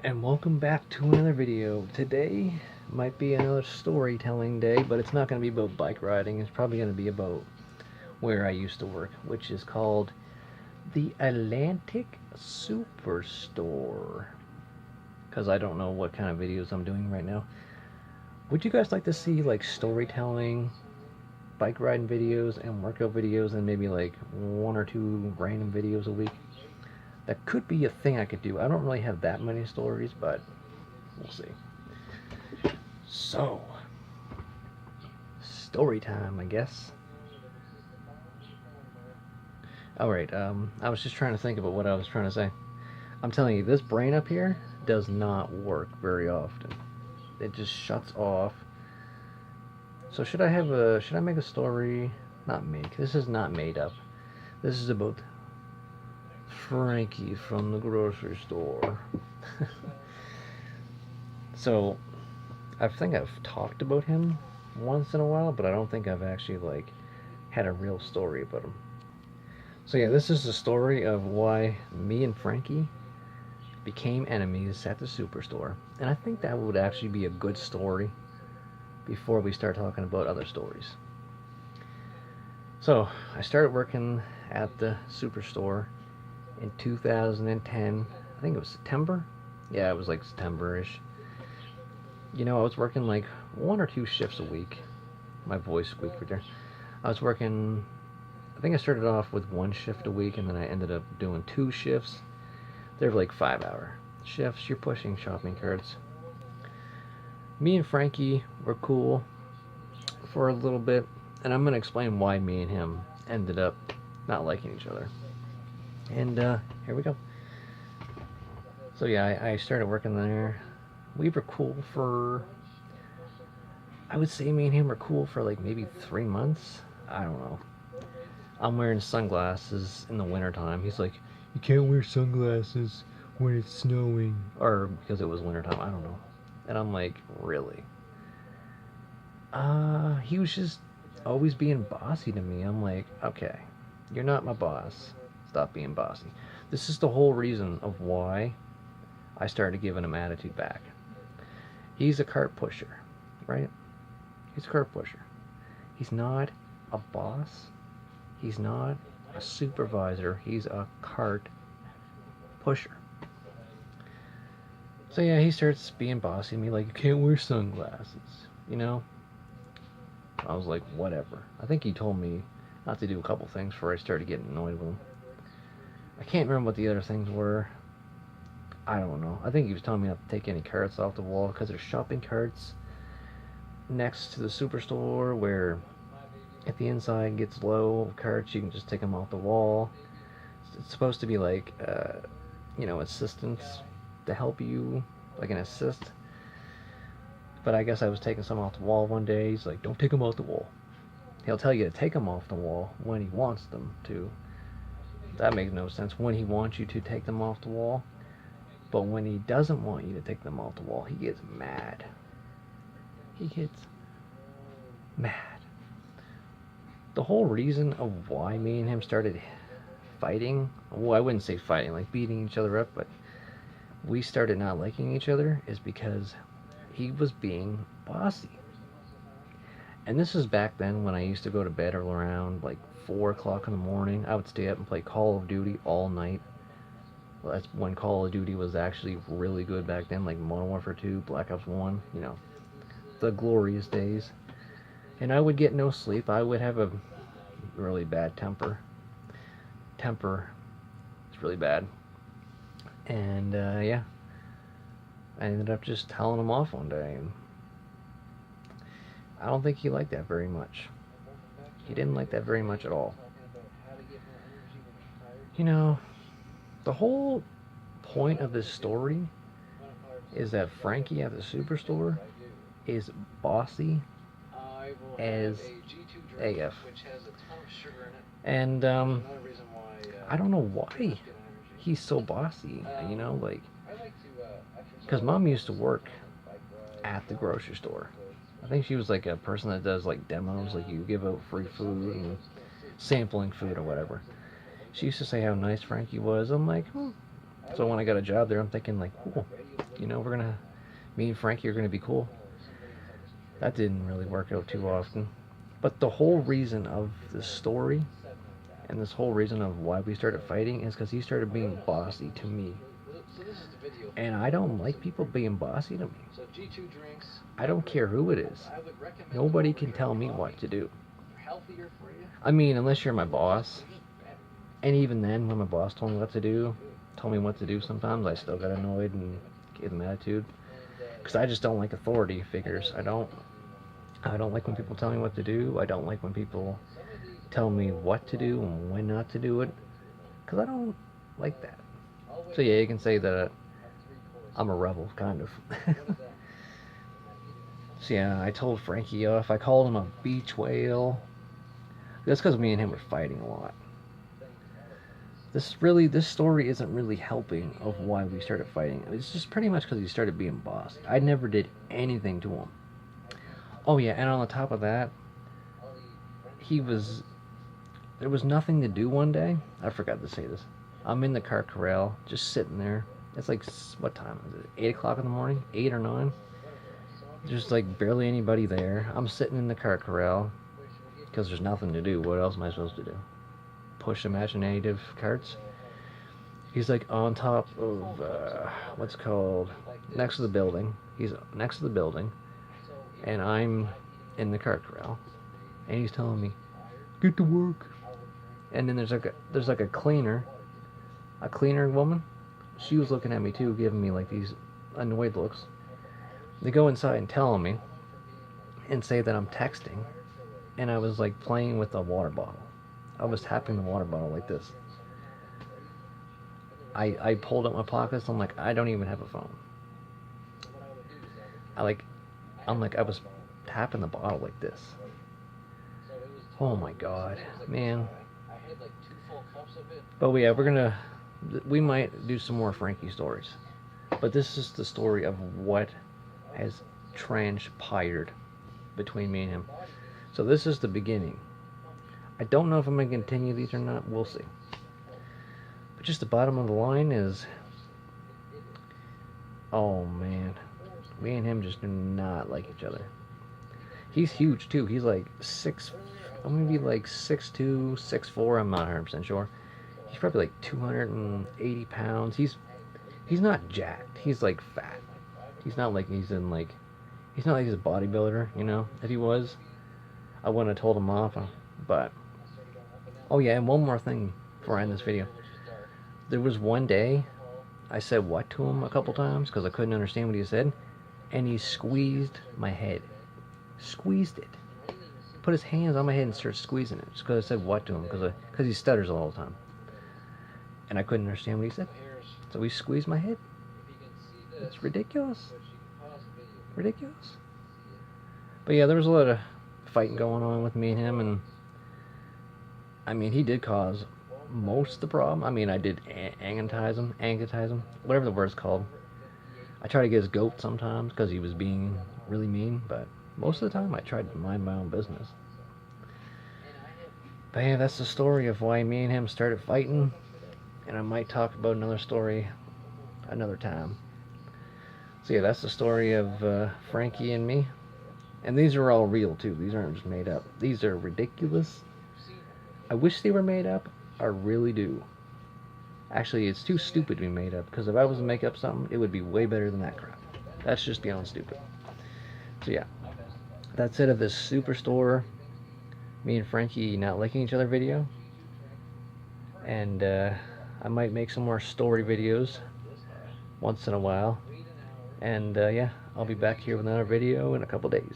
And welcome back to another video. Today might be another storytelling day, but it's not going to be about bike riding. It's probably going to be about where I used to work, which is called the Atlantic Superstore. Because I don't know what kind of videos I'm doing right now. Would you guys like to see like storytelling, bike riding videos, and workout videos, and maybe like one or two random videos a week? That could be a thing I could do. I don't really have that many stories, but we'll see. So, story time, I guess. Alright, I was just trying to think about what I was trying to say. I'm telling you, this brain up here does not work very often. It just shuts off. So should I make a story? Not make. This is not made up. This is about Frankie from the grocery store. So, I think I've talked about him once in a while, but I don't think I've actually like had a real story about him. So yeah, this is the story of why me and Frankie became enemies at the superstore, and I think that would actually be a good story before we start talking about other stories. So I started working at the superstore in 2010. I think it was September. Yeah, it was like September-ish. You know, I was working like one or two shifts a week. My voice squeaked right there. I was working, I think I started off with one shift a week, and then I ended up doing two shifts. They're like 5-hour shifts. You're pushing shopping carts. Me and Frankie were cool for a little bit, and I'm going to explain why me and him ended up not liking each other. And here we go. So yeah, I started working there. We were cool for, I would say me and him were cool for like maybe 3 months. I don't know. I'm wearing sunglasses in the wintertime. He's like, you can't wear sunglasses when it's snowing. Or because it was wintertime, I don't know. And I'm like, really? He was just always being bossy to me. I'm like, okay, you're not my boss. Stop being bossy. This is the whole reason of why I started giving him attitude back. He's a cart pusher, right? He's a cart pusher. He's not a boss. He's not a supervisor. He's a cart pusher. So yeah, he starts being bossy to me, like, you can't wear sunglasses, you know? I was like, whatever. I think he told me not to do a couple things before I started getting annoyed with him. I can't remember what the other things were. I don't know. I think he was telling me not to take any carts off the wall because there's shopping carts next to the superstore where if the inside gets low of carts, you can just take them off the wall. It's supposed to be like, assistance to help you, like an assist. But I guess I was taking some off the wall one day. He's like, don't take them off the wall. He'll tell you to take them off the wall when he wants them to. That makes no sense. When he wants you to take them off the wall. But when he doesn't want you to take them off the wall, he gets mad. He gets mad. The whole reason of why me and him started fighting, well, I wouldn't say fighting, like beating each other up, but we started not liking each other is because he was being bossy. And this is back then when I used to go to bed around like 4 o'clock in the morning. I would stay up and play Call of Duty all night. Well, that's when Call of Duty was actually really good back then, like Modern Warfare 2, Black Ops 1, the glorious days. And I would get no sleep. I would have a really bad temper. Temper is really bad. And yeah, I ended up just telling him off one day. And I don't think he liked that very much. He didn't like that very much at all. The whole point of this story is that Frankie at the superstore is bossy as AF. And I don't know why he's so bossy, because Mom used to work at the grocery store. I think she was like a person that does like demos, like you give out free food and sampling food or whatever. She used to say how nice Frankie was. I'm like, So when I got a job there, I'm thinking like, cool. You know, me and Frankie are gonna be cool. That didn't really work out too often. But the whole reason of this story and this whole reason of why we started fighting is because he started being bossy to me. And I don't like people being bossy to me. I don't care who it is. Nobody can tell me what to do. I mean, unless you're my boss. And even then, when my boss told me what to do, sometimes I still got annoyed and gave them attitude. Because I just don't like authority figures. I don't like when people tell me what to do. I don't like when people tell me what to do and when not to do it. Because I don't like that. So yeah, you can say that I'm a rebel, kind of. So yeah, I told Frankie off. I called him a beach whale. That's because me and him were fighting a lot. This story isn't really helping of why we started fighting. It's just pretty much because he started being bossy. I never did anything to him. Oh yeah, and on the top of that, there was nothing to do one day. I forgot to say this. I'm in the car corral, just sitting there. It's like, what time is it? 8 o'clock in the morning? 8 or 9? There's like barely anybody there. I'm sitting in the car corral because there's nothing to do. What else am I supposed to do? Push imaginative carts? He's like on top of, what's called, next to the building. He's next to the building, and I'm in the car corral. And he's telling me, get to work. And then there's like a cleaner woman. She was looking at me too, giving me like these annoyed looks. They go inside and tell me and say that I'm texting, and I was like playing with a water bottle. I was tapping the water bottle like this. I pulled up my pockets. I'm like, I don't even have a phone. I'm like I was tapping the bottle like this. Oh my god, man. But yeah, we might do some more Frankie stories. But this is the story of what has transpired between me and him. So this is the beginning. I don't know if I'm going to continue these or not. We'll see. But just the bottom of the line is, oh man, me and him just do not like each other. He's huge too. He's like I'm gonna be like 6'2", 6'4". I'm not 100% sure. He's probably like 280 pounds. He's not jacked. He's like fat. He's not like he's a bodybuilder, you know. If he was, I wouldn't have told him off. But oh yeah, and one more thing before I end this video. There was one day I said what to him a couple times because I couldn't understand what he said, and he squeezed my head. Squeezed it. Put his hands on my head and started squeezing it just because I said what to him because he stutters all the time, and I couldn't understand what he said. So he squeezed my head. It's ridiculous. Ridiculous. But yeah, there was a lot of fighting going on with me and him, and I mean, he did cause most of the problem. I mean, I did angatize him, whatever the word's called. I tried to get his goat sometimes because he was being really mean, but most of the time I tried to mind my own business. But yeah, that's the story of why me and him started fighting, and I might talk about another story another time. So yeah, that's the story of Frankie and me. And these are all real too. These aren't just made up. These are ridiculous. I wish they were made up. I really do. Actually, it's too stupid to be made up, because if I was to make up something, it would be way better than that crap. That's just beyond stupid. So yeah, that's it of this Superstore, me and Frankie not liking each other video. And I might make some more story videos once in a while. And yeah, I'll be back here with another video in a couple days.